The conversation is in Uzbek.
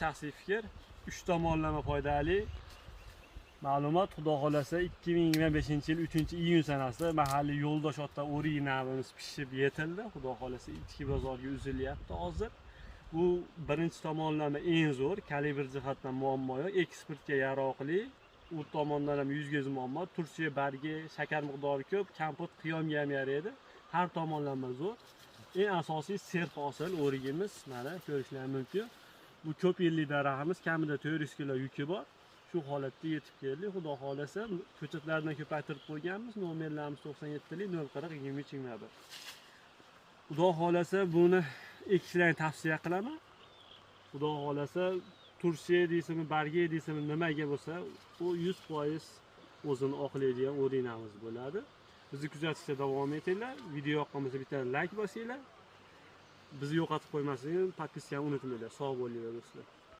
Shaxsiy fikr 3 tomonlama foydali. Ma'lumot, xudo xolasa 2025-yil 3-iyun sanasi mahalliy yo'ldosh ota o'rinamiz pishib yetildi. Xudo xolasa ichki bozorga uzilyapti hozir. Bu birinchi tomonlama eng zo'r, kalibr jihatdan muammo yo'q, eksportga yaroqli. U tomondan ham 100 muammo, tursiya bargi, shakar miqdori ko'p, kompot qiyomga ham yaraydi. Har tomonlama zo'r. Eng asosiy serp hosil o'rigimiz, mana ko'rishingiz mumkin. Bu ko'p yillik daraxtimiz, kamida 400 kilo yuki bor. Shu holatda yetib keldi. Xudo xolasa ko'chatlardan ko'paytirib qo'yganmiz. Nomerlarimiz 97lik 040 2321. Xudo xolasa buni ekishlarni tavsiya qilaman. Xudo xolasa tursiya deysizmi, bargi deysizmi, nimaga bo'lsa, u 100% o'zini oqlaydigan o'rinamiz bo'ladi. Bizni kuzatishda davom etinglar. Video yoqqan bo'lsa bitta like bosinglar. Bizni yo'qotib qo'ymasligini, podpiskani unutmanglar. Sog' bo'linglar do'stlar.